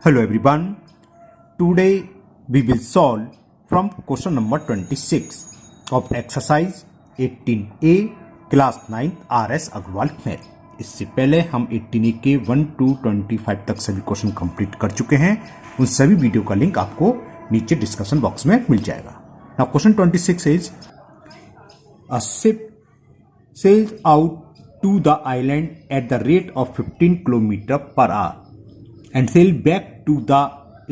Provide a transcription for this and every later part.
Hello everyone. Today we will solve from question number 26 of exercise 18A class 9th RS Agarwal math. इससे पहले हम 18A के 1 to 25 तक सभी क्वेश्चन कंप्लीट कर चुके हैं। उन सभी वीडियो का लिंक आपको नीचे डिस्कशन बॉक्स में मिल जाएगा। Now question 26 is a ship sails out to the island at the rate of 15 km per hour and sail back to the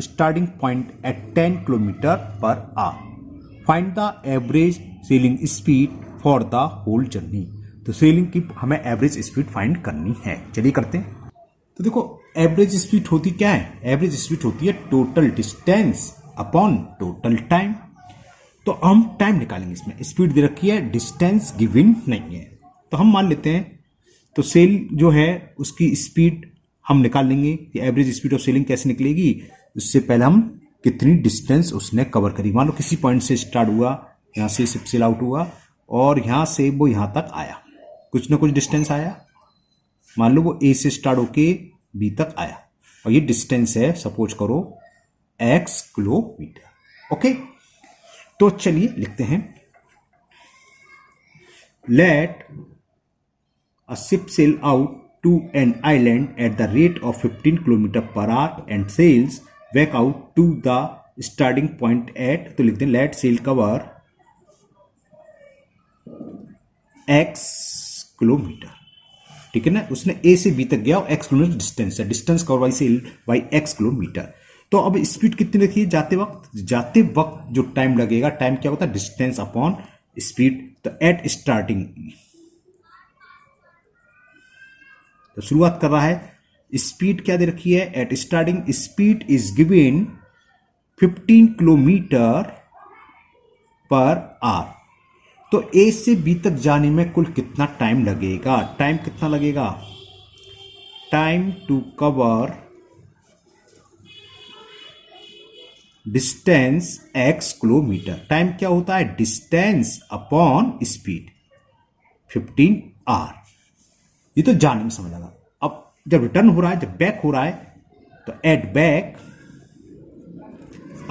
starting point at 10 km per hour. Find the average sailing speed for the whole journey. तो selling की हमें average speed find करनी है। चलिए करते हैं। तो देखो एवरेज स्पीड होती क्या है? एवरेज स्पीड होती है total distance upon total time. तो हम टाइम निकालेंगे। इसमें स्पीड दे रखी है, डिस्टेंस गिवन नहीं है। तो हम मान लेते हैं तो सेल जो है उसकी स्पीड हम निकाल लेंगे कि एवरेज स्पीड ऑफ सेलिंग कैसे निकलेगी। उससे पहले हम कितनी डिस्टेंस उसने कवर करी। मान लो किसी पॉइंट से स्टार्ट हुआ, यहाँ से शिप सेल आउट हुआ और यहाँ से वो यहाँ तक आया, कुछ ना कुछ डिस्टेंस आया। मान लो वो ए से स्टार्ट होके बी तक आया और ये डिस्टेंस है, सपोज करो x किलोमीटर। ओके, तो चलिए लिखते हैं। Let a ship sail out to an island at the rate of 15 km per hour and sails back out to the starting point at, तो लिखते हैं let sail cover x kilometre. ठीक है ना, उसने a से b तक गया और x किलोमीटर डिस्टेंस है, distance cover by sail by x kilometre. तो अब स्पीड कितनी रखी है जाते वक्त जो टाइम लगेगा, टाइम क्या होता है? Distance upon speed. तो एट स्टार्टिंग, तो शुरुआत कर रहा है, स्पीड क्या दे रखी है? At starting speed is given 15 kilometre per hour. तो ए से बी तक जाने में कुल कितना टाइम लगेगा? टाइम कितना लगेगा? Time to cover distance x kilometre. Time क्या होता है? Distance upon speed 15 hour. ये तो जाने में समझ आएगा। अब जब रिटर्न हो रहा है, जब बैक हो रहा है, तो एट बैक,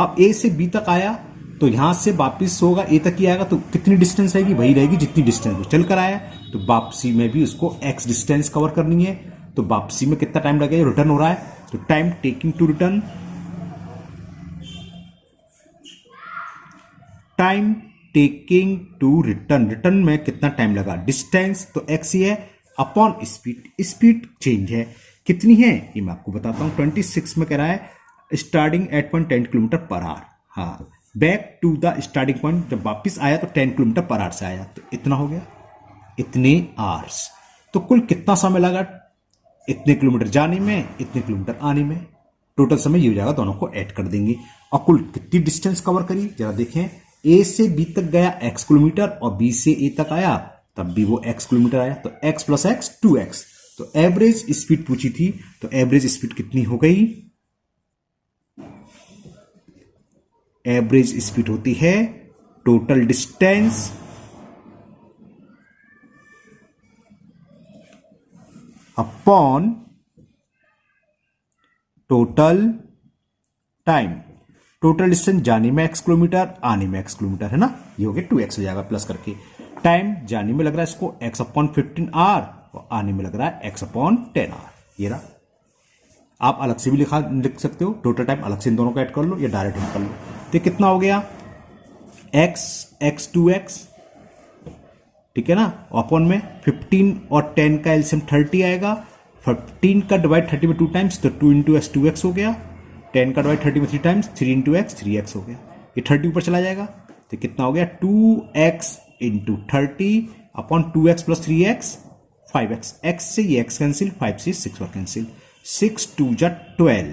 अब ए से बी तक आया तो यहां से वापिस होगा ए तक ही आएगा। तो कितनी डिस्टेंस रहेगी? वही रहेगी जितनी डिस्टेंस वो चल कर आया। तो वापसी में भी उसको एक्स डिस्टेंस कवर करनी है। तो वापसी में कितना टाइम लगेगा? रिटर्न हो रहा है तो time taking to return, time taking to return, return में कितना टाइम लगा? डिस्टेंस तो एक्स ही है अपॉन स्पीड, स्पीड चेंज है। कितनी है ये मैं आपको बताता हूं। 26 में कह रहा है starting at point 10 kilometre per hour. हाँ, back to the starting point, जब वापिस आया तो 10 किलोमीटर पर आवर से आया, तो इतना हो गया, इतने आवर्स। तो कुल कितना समय लगा? इतने किलोमीटर जाने में, इतने किलोमीटर आने में, टोटल समय ये हो जाएगा। दोनों को ऐड कर देंगे। और कुल कितनी डिस्टेंस कवर करी जरा देखें। ए से बी तक गया x किलोमीटर और बी से ए तक आया, तब भी वो x किलोमीटर आया। तो x प्लस x 2x। तो एवरेज स्पीड पूछी थी, तो एवरेज स्पीड कितनी हो गई? एवरेज स्पीड होती है total distance upon total time. Total distance जाने में x किलोमीटर, आने में x किलोमीटर है ना, ये हो गया 2x हो जाएगा प्लस करके। टाइम जाने में लग रहा है इसको x अपॉन 15 आवर और आने में लग रहा है x अपॉन 10 आवर। ये रहा। आप अलग से भी लिख सकते हो, टोटल टाइम अलग से इन दोनों को ऐड कर लो या डायरेक्ट निकाल लो। तो कितना हो गया? x 2x, ठीक है ना, अपॉन में 15 और 10 का एलसीएम 30 आएगा। 15 का डिवाइड 30 में 2 टाइम्स, तो 2 इंटू एक्स 2x हो गया। 10 का डिवाइड 30 में 3 टाइम्स, 3 इंटू एक्स 3x हो गया। ये 30 ऊपर चला जाएगा तो कितना हो गया? 2x into 30 upon 2x plus 3x 5x। x से ये x कैंसिल, 5 से 6 और कैंसिल, 6 2 जा 12।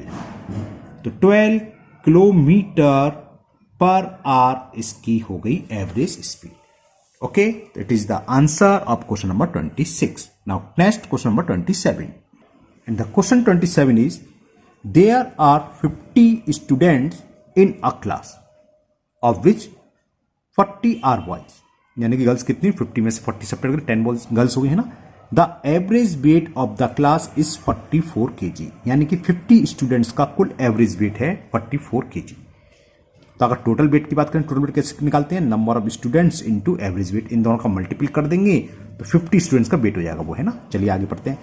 तो 12 किलोमीटर पर आवर इसकी हो गई average speed. Okay, it is the answer of question number 26। Now next question number 27। And the question 27 is there are 50 students in a class of which 40 are boys। यानी कि girls कितनी? 50 में से 40 separate करके 10 girls हो गई है ना। The average weight of the class is 44 kg, यानी कि 50 स्टूडेंट्स का कुल एवरेज वेट है 44 kg। तो अगर टोटल वेट की बात करें, टोटल वेट कैसे निकालते हैं, number of students into average weight, इन दोनों का मल्टीपल कर देंगे तो 50 स्टूडेंट्स का वेट हो जाएगा वो, है ना। चलिए आगे पढ़ते हैं।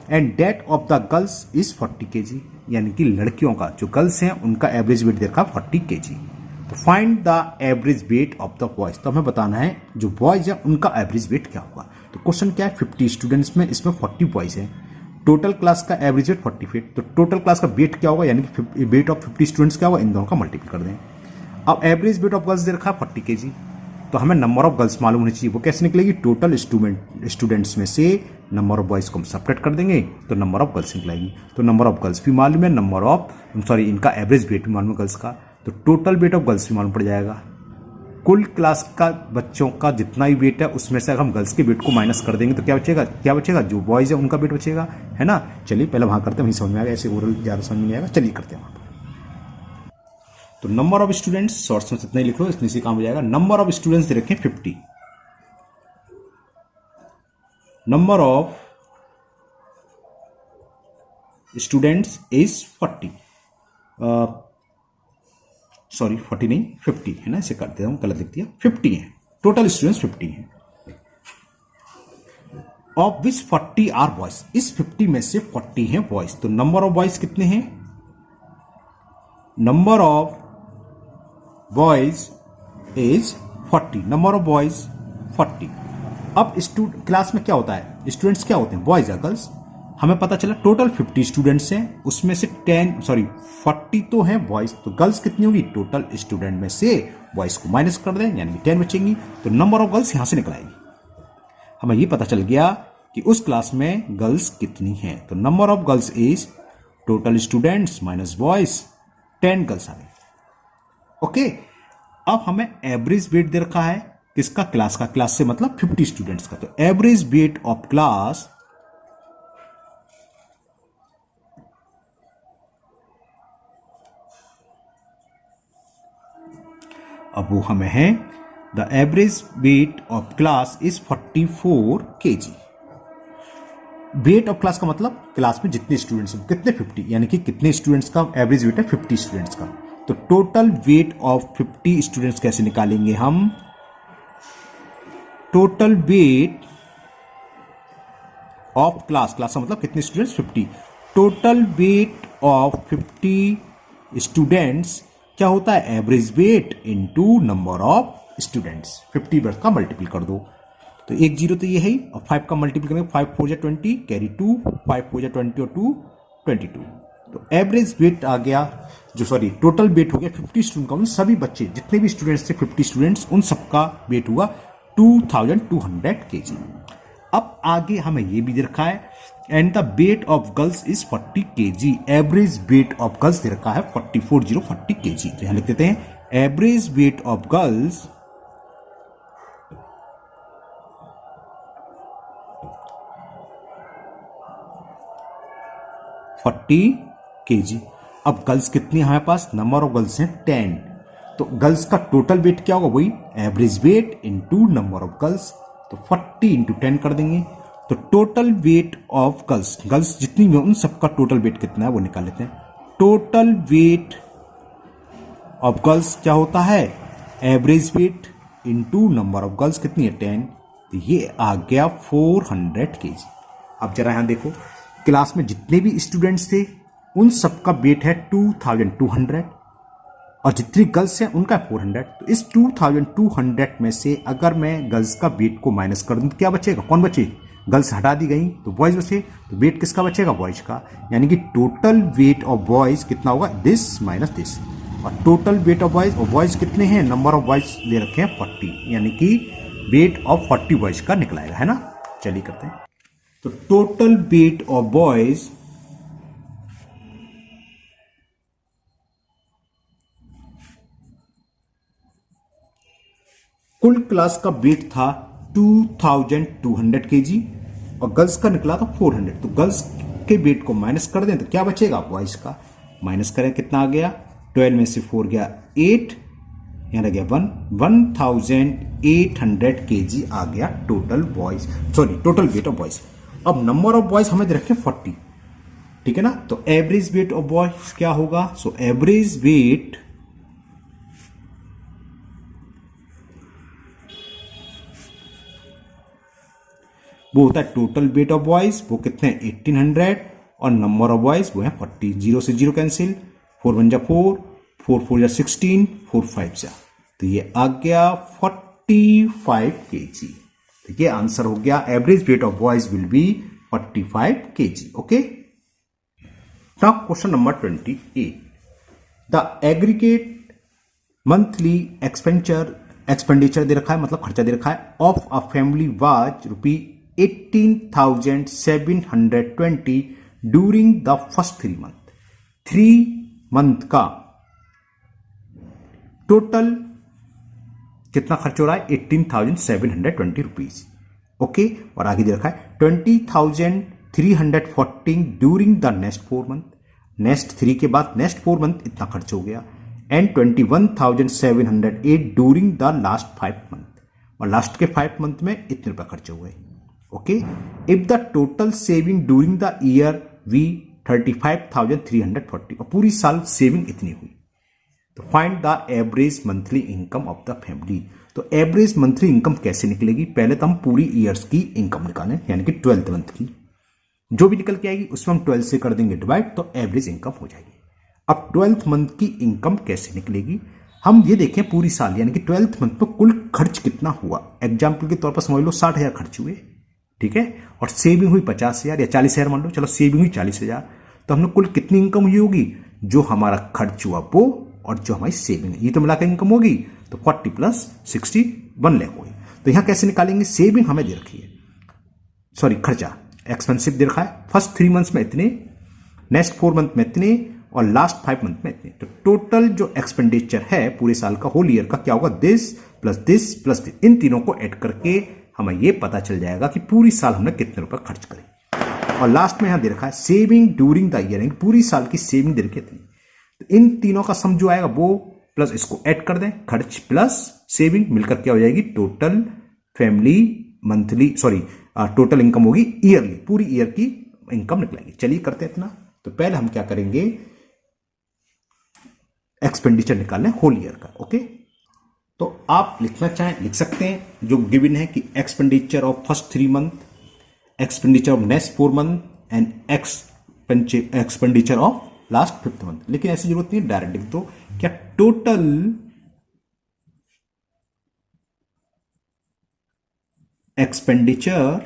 And that of the girls is 40 kg, यानी कि लड़कियों का, जो गर्ल्स हैं उनका एवरेज वेट देखा 40 kg। तो find the average weight of the boys, तो हमें बताना है जो बॉयज है उनका एवरेज वेट क्या होगा। तो क्वेश्चन क्या है, 50 स्टूडेंट्स में इसमें 40 बॉयज हैं, टोटल क्लास का एवरेज वेट 48, तो टोटल क्लास का वेट क्या होगा, यानी कि वेट ऑफ 50 स्टूडेंट्स क्या होगा, इन दोनों का मल्टीपल कर दें। अब average weight of girls they रखा है 40 kg, तो हमें नंबर ऑफ गर्ल्स मालूम होनी चाहिए, वो कैसे निकलेगी, टोटल स्टूडेंट्स में से नंबर ऑफ बॉयज को हम सेपरेट कर देंगे तो नंबर ऑफ गर्ल्स निकलेगी। तो नंबर ऑफ गर्ल्स भी मालूम है, नंबर ऑफ इनका एवरेज वेट भी मालूम है गर्ल्स का, तो टोटल वेट ऑफ गर्ल्स भी मालूम पड़ जाएगा। कुल क्लास का बच्चों का जितना ही वेट है उसमें से अगर हम गर्ल्स के वेट को माइनस कर देंगे तो क्या बचेगा, जो बॉयज है उनका वेट बचेगा, है ना। चलिए पहले वहां करते हैं, वहीं समझ में आएगा, ऐसे ओरल ज़्यादा समझ में नहीं आएगा। चलिए करते हैं वहां पर। तो नंबर ऑफ स्टूडेंट्स शॉर्ट्स में इतना ही लिख लो, इतने से काम हो जाएगा। नंबर ऑफ स्टूडेंट्स दे रखे 50, number of students is 40, sorry 40 नहीं 50 है ना, इसे कर देता हूं, गलत लिख दिया, 50 है, टोटल स्टूडेंट्स 50 हैं। ऑफ विच 40 आर बॉयज, इस 50 में से 40 हैं बॉयज, तो नंबर ऑफ बॉयज कितने हैं, number of boys is 40, number of boys 40। अब क्लास में क्या होता है, स्टूडेंट्स क्या होते हैं, बॉयज या गर्ल्स, हमें पता चला टोटल 50 स्टूडेंट्स हैं, उसमें से 40 तो हैं बॉयज, तो गर्ल्स कितनी होगी, टोटल स्टूडेंट में से बॉयज को माइनस कर दें यानी कि 10 बचेंगी, तो नंबर ऑफ गर्ल्स यहां से निकल आएगी। हमें ये पता चल गया कि उस क्लास में गर्ल्स कितनी हैं, तो number of girls is total students minus boys, 10 girls आ गए। ओके, अब हमें एवरेज वेट दे रखा है किसका, क्लास का, क्लास से मतलब 50 स्टूडेंट्स का, तो एवरेज वेट ऑफ क्लास अब वो हमें है, the average weight of class is 44 kg। Weight of class का मतलब क्लास में जितने स्टूडेंट्स हैं कितने, 50, यानी कि कितने स्टूडेंट्स का एवरेज वेट है 50 स्टूडेंट्स का। तो टोटल वेट ऑफ 50 स्टूडेंट्स कैसे निकालेंगे हम, टोटल वेट ऑफ क्लास का मतलब कितने students 50, total weight of 50 students क्या होता है, average weight into number of students, 50 word का मल्टीपल कर दो, तो 1 0 तो ये है ही, और 5 का मल्टीपल करेंगे, 5 4 जा 20, कैरी 2, 5 4 जा 20 और 2 22, तो एवरेज वेट आ गया, टोटल वेट हो गया 50 स्टूडेंट का, उन सभी बच्चे जितने भी स्टूडेंट्स थे 50 स्टूडेंट्स, उन सबका वेट हुआ 2200 kg। अब आगे हमें ये भी दे रखा है, and the weight of girls is 40 kg, average weight of girls they रखा है 40 kg, तो यहां लिख देते हैं average weight of girls kg। अब गर्ल्स कितनी हमारे पास, नंबर ऑफ गर्ल्स हैं 10, तो गर्ल्स का टोटल वेट क्या होगा, वही average weight into number of girls, तो 40 इंटू 10 कर देंगे, तो टोटल वेट ऑफ गर्ल्स जितनी भी उन सबका टोटल वेट कितना है वो निकाल लेते हैं। टोटल वेट ऑफ गर्ल्स क्या होता है, average weight into number of girls कितनी है 10, तो ये आ गया 400 kg। अब जरा यहां देखो, क्लास में जितने भी स्टूडेंट्स थे उन सबका वेट है 2200 और जितनी गर्ल्स हैं उनका 400, तो इस 2200 में से अगर मैं गर्ल्स का वेट को माइनस कर दूं तो क्या बचेगा, कौन बचे, गर्ल्स हटा दी गई तो बॉयज बचे, तो वेट किसका बचेगा, बॉयज का, यानी कि टोटल वेट ऑफ बॉयज कितना होगा, दिस माइनस दिस, और टोटल वेट ऑफ बॉयज, और बॉयज कितने हैं, नंबर ऑफ बॉयज ले रखे हैं 40, यानी कि वेट ऑफ 40 बॉयज का निकलाएगा, है ना। चलिए करते हैं, तो टोटल वेट ऑफ बॉयज कुल क्लास का वेट था 2200 kg और गर्ल्स का निकला था 400, तो गर्ल्स के वेट को माइनस कर दें तो क्या बचेगा, बॉयज का, माइनस करें कितना आ गया, 12 में से 4 गया 8, यहाँ लग गया 1800 kg आ गया total boys, sorry total weight of boys. अब नंबर ऑफ बॉयज हमें रखे 40, ठीक है ना। तो एवरेज वेट ऑफ बॉयज क्या होगा, सो एवरेज वेट वो होता है टोटल वेट ऑफ बॉयज, वो कितने 1800, और नंबर ऑफ बॉयज वो है 40। 0 से 0 कैंसिल, 4 1 जा 4, 4 4 जा 16, 4 5 जा, तो ये आ गया 45 kg। तो ये आंसर हो गया, average weight of boys will be 45 kg। Okay, now question number 28, the aggregate monthly expenditure दे रखा है, मतलब खर्चा दे रखा है, of a family was ₹18,720 during the first 3 month. 3 month का टोटल कितना खर्च हो रहा है, 18,720 रुपीज। ओके, और आगे दे रखा है 20,314 during the next 4 month, next 3 के बाद नेक्स्ट 4 मंथ इतना खर्च हो गया, and 21,708 during the last 5 month, और लास्ट के 5 मंथ में इतने रुपए खर्च हो गए। Okay, if the total saving during the year we 35,340, और पूरी साल सेविंग इतनी हुई, तो find the average monthly income of the family. तो एवरेज मंथली इनकम कैसे निकलेगी, पहले तो हम पूरी ईयर्स की इनकम निकालें, यानी कि 12th मंथ की जो भी निकल के आएगी उसमें हम 12 से कर देंगे डिवाइड, तो एवरेज इनकम हो जाएगी। अब 12th मंथ की इनकम कैसे निकलेगी, हम ये देखें पूरी साल, यानी कि 12th मंथ में कुल खर्च कितना हुआ। एग्जाम्पल के तौर पर समझ लो 60,000 खर्च हुए, ठीक है, और सेविंग हुई 50,000 या 40,000 मान लो, चलो सेविंग हुई 40,000, तो हमने कुल कितनी इनकम हुई होगी, जो हमारा खर्च हुआ वो और जो हमारी सेविंग है, ये तो मिलाकर इनकम होगी, तो 40 + 60 1 लाख होगी। तो यहां कैसे निकालेंगे, सेविंग हमें दे रखी है, सॉरी खर्चा एक्सपेंसिव दे रखा है, फर्स्ट 3 मंथ्स में इतने, नेक्स्ट 4 मंथ में इतने, और लास्ट 5 मंथ में इतने। तो टोटल जो एक्सपेंडिचर है पूरे साल का, होल ईयर का, क्या होगा, this plus this plus this, इन तीनों को ऐड करके हमें ये पता चल जाएगा कि पूरी साल हमने कितने रुपए खर्च करे। और लास्ट में यहां दे रखा है सेविंग ड्यूरिंग द ईयर, यानी पूरी साल की सेविंग दे रखी है। तो इन तीनों का सम जो आएगा वो प्लस इसको ऐड कर दें, खर्च प्लस सेविंग मिलकर क्या हो जाएगी, total family monthly, sorry total income होगी ईयरली, पूरी ईयर की इनकम निकलेगी। चलिए करते हैं इतना। तो पहले हम क्या करेंगे, एक्सपेंडिचर निकाल लें होल ईयर का। ओके, तो आप लिखना चाहें लिख सकते हैं, जो गिवन है कि expenditure of first 3 month, expenditure of next 4 month, and expenditure of last 5th month. लेकिन ऐसी जरूरत नहीं है, डायरेक्ट लिख दो, क्या टोटल एक्सपेंडिचर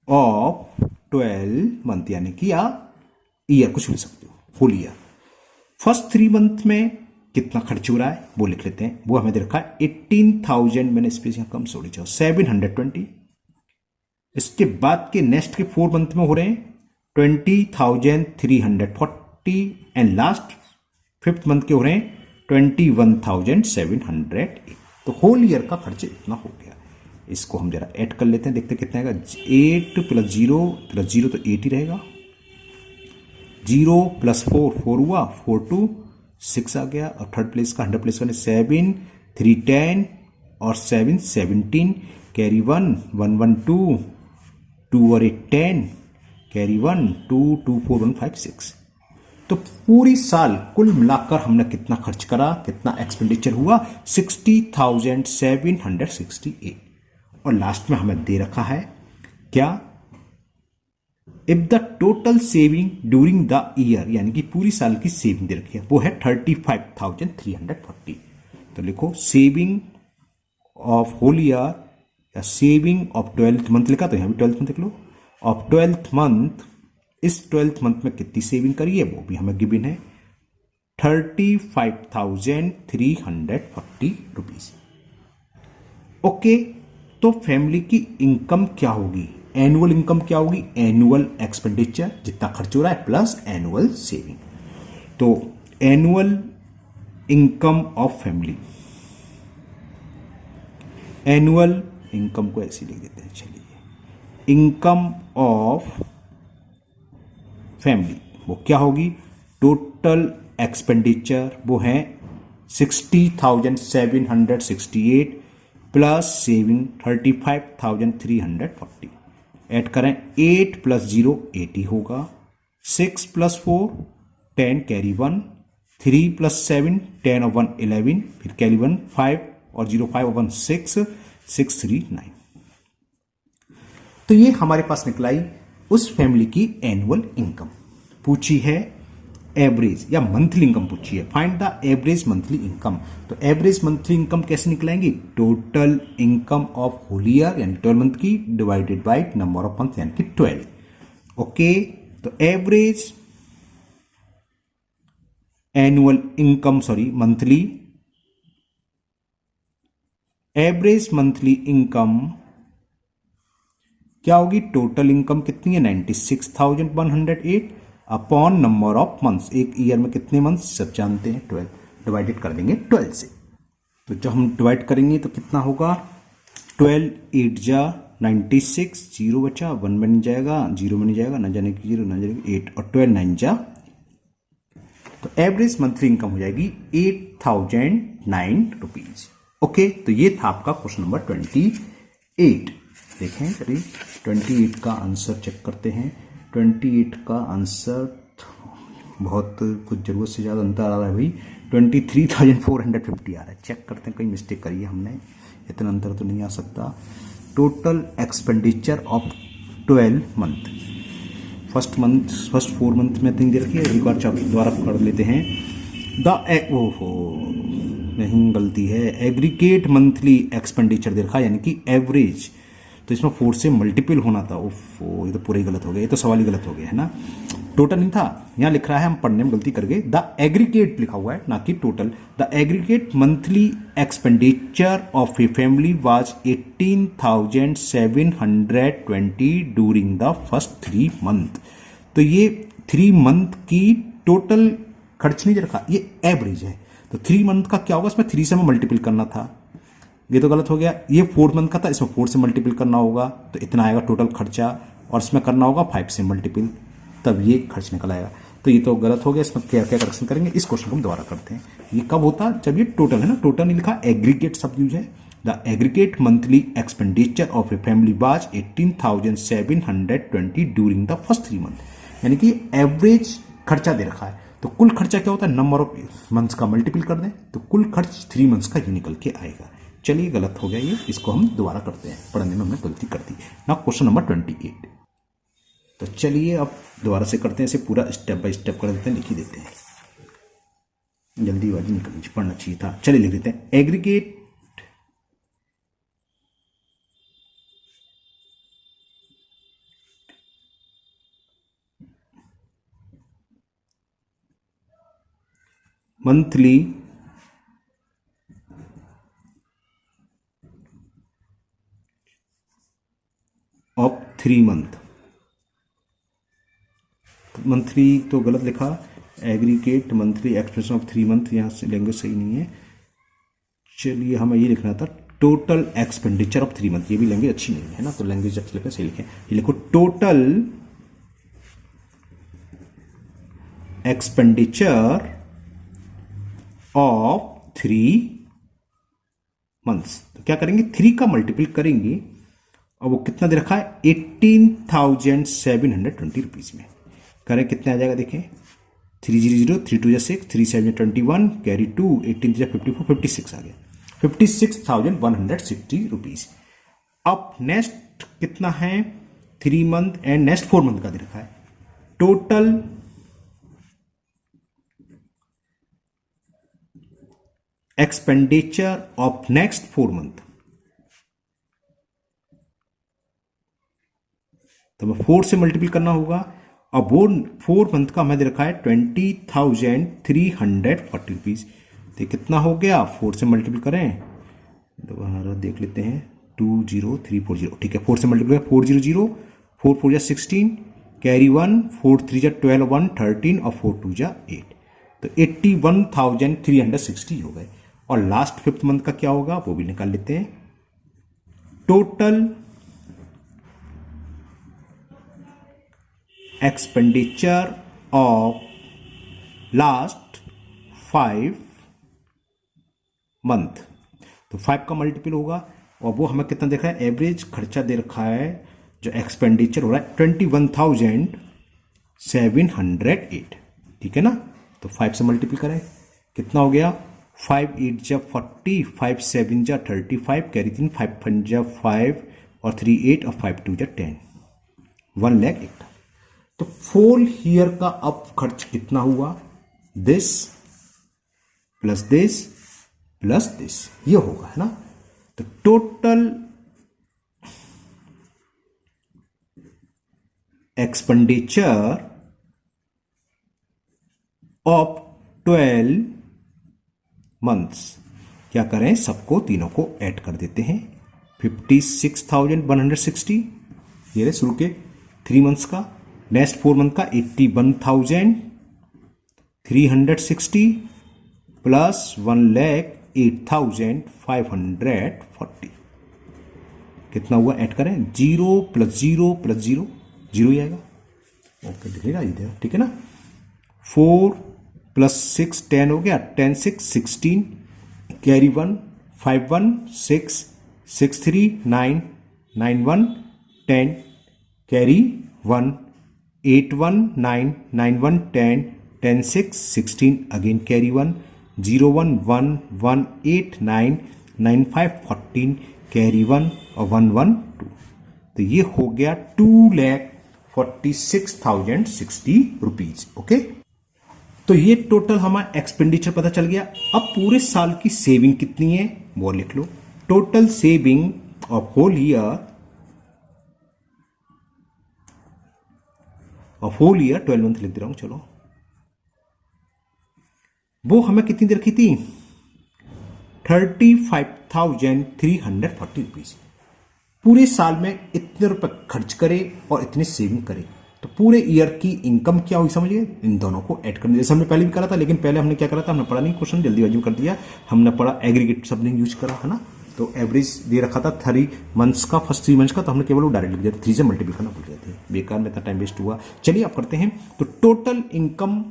ऑफ 12 मंथ, यानी कि या ईयर कुछ लिख सकते हो, होल ईयर। फर्स्ट 3 मंथ में कितना खर्च हो रहा है वो लिख लेते हैं, वो हमें दे रखा है 18,000, मैंने स्पेस यहां कम सॉरी 720। इसके बाद के नेक्स्ट के 4 मंथ में हो रहे हैं 20,340, एंड लास्ट 5th मंथ के हो रहे हैं 21,708। तो होल ईयर का खर्च इतना हो गया। इसको हम जरा ऐड कर लेते हैं, देखते कितना आएगा, 8 + 0 + 0 तो 8 ही रहेगा, 0 + 4 4 हुआ, 4 2 6 आ गया, और थर्ड प्लेस का 100 प्लेस का 7 3 10 और 7 17, कैरी 1 1 1 2 2 और 8 10, कैरी 1 2 2 4 1 5 6। तो पूरी साल कुल मिलाकर हमने कितना खर्च करा, कितना एक्सपेंडिचर हुआ, 60,768। और लास्ट में हमें दे रखा है क्या, if the total saving during the year, यानी कि पूरी साल की सेविंग दे रखी है, वो है 35,340। तो लिखो सेविंग ऑफ होल ईयर या सेविंग ऑफ 12th मंथ लिखा, तो यहां भी 12th मंथ लिख लो, ऑफ 12th मंथ, इस 12th मंथ में कितनी सेविंग करी है वो भी हमें गिवन है, 35,340 रुपीज। ओके, तो फैमिली की इनकम क्या होगी, एनुअल इनकम क्या होगी, एनुअल एक्सपेंडिचर जितना खर्च हो रहा है प्लस एनुअल सेविंग। तो annual income of family, annual income को ऐसे लिख देते हैं, चलिए, इनकम ऑफ फैमिली वो क्या होगी, टोटल एक्सपेंडिचर वो है 60,768 प्लस सेविंग 35,340। ऐड करें 8 प्लस 0 8 ही होगा। 6 प्लस 4 10 कैरी 1, 3 प्लस 7 10 और 1 11, फिर कैरी 1 5 और 0 5 और 1 6 6 3 9। तो ये हमारे पास निकलाई उस फैमिली की एनुअल इनकम। पूछी है एवरेज या मंथली इनकम पूछी है, find the average monthly income. तो एवरेज मंथली इनकम कैसे निकलाएंगे? Total income of whole year यानी 12 मंथ की divided by number of month यानी कि 12। ओके, तो average annual income monthly, average monthly income क्या होगी? टोटल इनकम कितनी है? 96,108 अपॉन नंबर ऑफ मंथ्स। एक ईयर में कितने मंथ्स सब जानते हैं, 12। डिवाइडेड कर देंगे 12 से। तो जब हम डिवाइड करेंगे तो कितना होगा? 12 8 जा 96, 0 बचा, 1 बन जाएगा, 0 बन जाएगा, ना जाने की 0 ना जाने की 8 और 12 9 जा। तो एवरेज मंथली इनकम हो जाएगी 8,009 रुपीज। ओके, तो ये था आपका क्वेश्चन नंबर 28। देखें करीब 28 का आंसर चेक करते हैं। 28 का आंसर बहुत कुछ जरूरत से ज़्यादा अंतर आ रहा है भाई, 23,450 आ रहा है। चेक करते हैं कहीं मिस्टेक करी है हमने, इतना अंतर तो नहीं आ सकता। Total expenditure of 12 month, first 4 month में नहीं दे रखी है, एक बार दोबारा कर लेते हैं। ओहो नहीं, गलती है, एग्रीगेट मंथली एक्सपेंडिचर दे रखा है यानी कि एवरेज, तो इसमें 4 से मल्टीपल होना था। ओफो, ये तो पूरा ही गलत हो गया, ये तो सवाल ही गलत हो गया है ना। टोटल नहीं था, यहाँ लिख रहा है, हम पढ़ने में गलती कर गए। द एग्रीगेट लिखा हुआ है ना कि total. The aggregate monthly expenditure of a family was 18,720 during the first 3 month. तो ये 3 मंथ की टोटल खर्च नहीं रखा, ये एवरेज है। तो 3 मंथ का क्या होगा? इसमें 3 से हमें मल्टीपल करना था, ये तो गलत हो गया। ये 4 मंथ का था, इसमें 4 से मल्टीपल करना होगा, तो इतना आएगा टोटल खर्चा, और इसमें करना होगा 5 से मल्टीपल, तब ये खर्च निकल आएगा। तो ये तो गलत हो गया, इसमें क्या क्या करेक्शन करेंगे, इस क्वेश्चन को हम दोबारा करते हैं। ये कब होता? जब ये टोटल है ना, टोटल नहीं लिखा, एग्रीगेट शब्द यूज है। The aggregate monthly expenditure of a family was 18,720 during the first 3 month, यानी कि एवरेज खर्चा दे रखा है। तो कुल खर्चा क्या होता है? नंबर ऑफ मंथ्स का मल्टीपल कर दें तो कुल खर्च 3 मंथ्स का ही निकल के आएगा। चलिए, गलत हो गया ये, इसको हम दोबारा करते हैं, पढ़ने में हमने गलती कर दी ना। Question number 28। तो चलिए अब दोबारा से करते हैं, इसे पूरा स्टेप बाय स्टेप कर देते हैं, लिख ही देते हैं, जल्दीबाजी निकलनी पढ़ना चाहिए था। चलिए लिख देते हैं, aggregate monthly of 3 month. Monthly तो गलत लिखा, aggregate monthly expansion of 3 month, यहाँ से लैंग्वेज सही नहीं है। चलिए, हमें ये लिखना था टोटल एक्सपेंडिचर ऑफ 3 मंथ, ये भी लैंग्वेज अच्छी नहीं है ना, तो लैंग्वेज अच्छी लिखें, सही लिखें। ये लिखो टोटल एक्सपेंडिचर ऑफ 3 मंथ्स। तो क्या करेंगे? 3 का मल्टीपल करेंगे, और वो कितना दे रखा है? 18,720 रुपीज में। करें कितना आ जाएगा? देखें, 300, 3 2 6, 3 7 21, कैरी 2, 18 54, 56 आ गया, 56,160 रुपीज। अब नेक्स्ट कितना है? 3 मंथ एंड नेक्स्ट 4 मंथ का दे रखा है। Total expenditure of next 4 month, तो 4 से मल्टीपल करना होगा। अब वो 4 मंथ का हमें दे रखा है 20,340 रुपीज। तो कितना हो गया? 4 से मल्टीपल करें, दोबारा देख लेते हैं, 20340, ठीक है, 4 से मल्टीपल करें, 400, 4 4 16, कैरी 1, 4 3 12, 1 13 और 4 2 8, तो 81,360 हो गए। और लास्ट 5th मंथ का क्या होगा वो भी निकाल लेते हैं। Total expenditure of last 5 month. तो 5 का मल्टीपल होगा और वो हमें कितना देखा है, एवरेज खर्चा दे रखा है जो एक्सपेंडिचर हो रहा है 21,708। ठीक है ना, तो 5 से मल्टीपल करें कितना हो गया, 5 8 जा 40, 5 7 जा 35, कैरी 3, 5 5 जा 5 और 3 8 और 5 2 जा 10, 1 लाख 1। तो 4 ईयर का अब खर्च कितना हुआ, this plus this plus this, ये होगा, है ना। तो टोटल एक्सपेंडिचर ऑफ 12 मंथ्स, क्या करें, सबको तीनों को ऐड कर देते हैं। 56,160 ये रहे शुरू के 3 मंथ्स का, नेक्स्ट 4 मंथ का 81,360 प्लस 1,08,540, कितना हुआ, ऐड करें, 0 प्लस 0 प्लस 0 0 ही आएगा। ओके दिखेगा इधर, ठीक है ना। 4 प्लस 6 10 हो गया, 10 6 16, carry 1 5 1 6 6 3 9 9 1 10, carry 1 8 1 9 9 1 10 10 6 16, again carry 1 0 1 1 1 8 9 9 5 14, carry 1 और 1 1 2। तो ये हो गया 2,46,060 रुपीज। ओके, तो ये टोटल हमारा एक्सपेंडिचर पता चल गया। अब पूरे साल की सेविंग कितनी है वो लिख लो। Total saving of whole year 12 month लिख दे रहा हूं, चलो। वो हमें कितनी दे रखी थी, 35,340 रुपीज। पूरे साल में इतने रुपए खर्च करे और इतनी सेविंग करे, तो पूरे ईयर की इनकम क्या हुई समझिए, इन दोनों को ऐड करना। जैसे हमने पहले भी करा था, लेकिन पहले हमने क्या करा था, हमने पढ़ा नहीं क्वेश्चन, जल्दीबाजी में कर दिया। हमने पढ़ा एग्रीगेट सब ने यूज करा, है ना। तो एवरेज दे रखा था 3 मंथ्स का, फर्स्ट 3 मंथ्स का, तो हमने केवल वो डायरेक्ट लिख दिया, 3 से मल्टीप्लाई करना भूल गए थे, बेकार में इतना टाइम वेस्ट हुआ। चलिए आप करते हैं। तो total income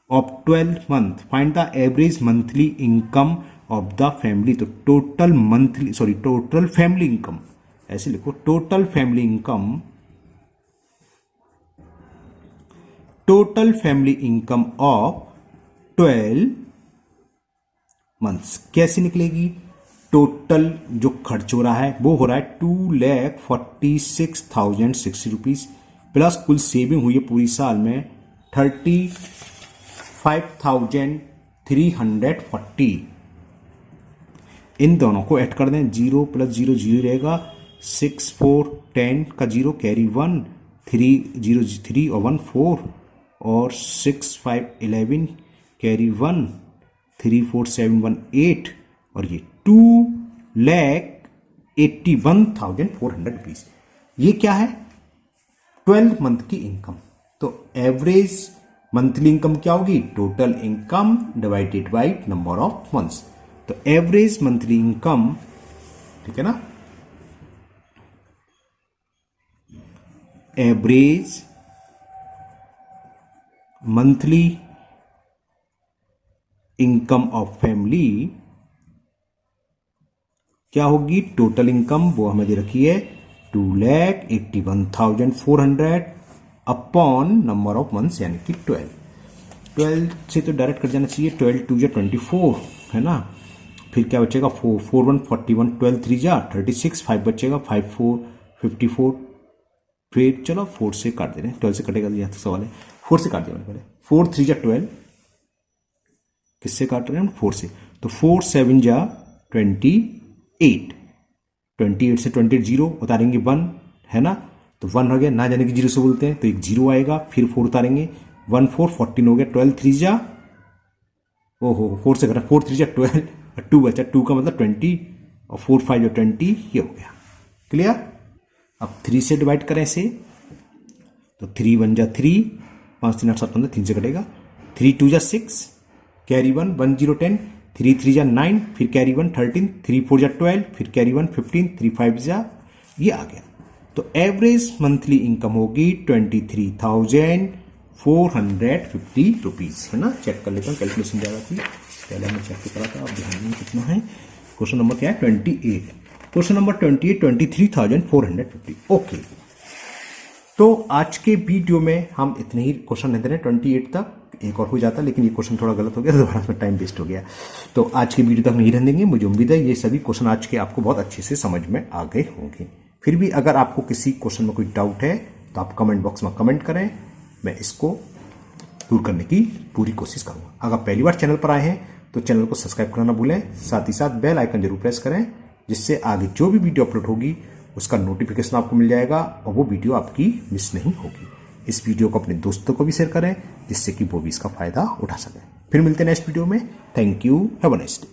of 12 month, find the average monthly income of the family। तो टोटल फैमिली इनकम ऐसे लिखो, total family income of 12 months कैसे निकलेगी। टोटल जो खर्च हो रहा है वो हो रहा है 2,46,060 रुपीज, प्लस कुल सेविंग हुई है पूरी साल में 35,340। इन दोनों को ऐड कर दें, 0 प्लस 0 0 रहेगा, 6 4 10 का 0, कैरी 1 3 0 3 और 1 4 और 6 5 11, कैरी 1 3 4 7 1 8 और ये 2,81,400 रुपीज। ये क्या है, 12 मंथ की इनकम। तो एवरेज मंथली इनकम क्या होगी, total income divided by number of months. तो एवरेज मंथली इनकम, ठीक है ना, average monthly income of family क्या होगी, टोटल इनकम वो हमें दे रखी है 2,81,400 अपॉन नंबर ऑफ मंथ्स यानी कि 12 से तो डायरेक्ट कर जाना चाहिए, 12 2 जा 24 है ना, फिर क्या बचेगा 4 4 1 41, 12 3 जा 36, 5 बचेगा 5 4 54, फिर चलो 4 से काट दे रहे हैं, 12 से कटेगा तो यह सवाल है, 4 से काट दिया मैंने पहले, 4 3 जा 12, किससे काट रहे हैं हम, 4 से, तो 4 7 जा 28, 28 से 28 0 उतारेंगे 1 है ना, तो 1 हो गया, ना जाने की 0 से बोलते हैं तो एक 0 आएगा, फिर 4 उतारेंगे 1 4 14 हो गया, 12 3 जा, ओहो 4 से कटा, 4 3 जा 12 और 2 बचा, 2 का मतलब 20 और 4 5 जो 20, ये हो गया क्लियर। अब 3 से डिवाइड करें इसे, तो 3 1 जा 3, 5 3 8 7 15, 3 से कटेगा, 3 2 जा 6, कैरी 1 1 0 10, 3 3 जा 9, फिर कैरी 1 13, 3 4 जा 12, फिर कैरी 1 15, 3 5 जा, ये आ गया। तो एवरेज मंथली इनकम होगी 23,450 रुपीज, है ना। चेक कर लेता हूँ, कैलकुलेशन ज़्यादा थी, पहले हमने चेक करा था, अब ध्यान नहीं कितना है। क्वेश्चन नंबर क्या है? 28। Question number 28, 23,450। ओके, तो आज के वीडियो में हम इतने ही क्वेश्चन लेते रहे 28 तक, एक और हो जाता लेकिन ये क्वेश्चन थोड़ा गलत हो गया, दोबारा में टाइम वेस्ट हो गया। तो आज के वीडियो तक नहीं रहने देंगे। मुझे उम्मीद है ये सभी क्वेश्चन आज के आपको बहुत अच्छे से समझ में आ गए होंगे। फिर भी अगर आपको किसी क्वेश्चन में कोई डाउट है तो आप कमेंट बॉक्स में कमेंट करें, मैं इसको दूर करने की पूरी कोशिश करूंगा। अगर पहली बार चैनल पर आए हैं तो चैनल को सब्सक्राइब करना ना भूलें, साथ ही साथ बेल आइकन जरूर प्रेस करें, जिससे आगे जो भी वीडियो अपलोड होगी उसका नोटिफिकेशन आपको मिल जाएगा और वो वीडियो आपकी मिस नहीं होगी। इस वीडियो को अपने दोस्तों को भी शेयर करें, जिससे कि वो भी इसका फायदा उठा सकें। फिर मिलते हैं नेक्स्ट वीडियो में। Thank you, have a nice day.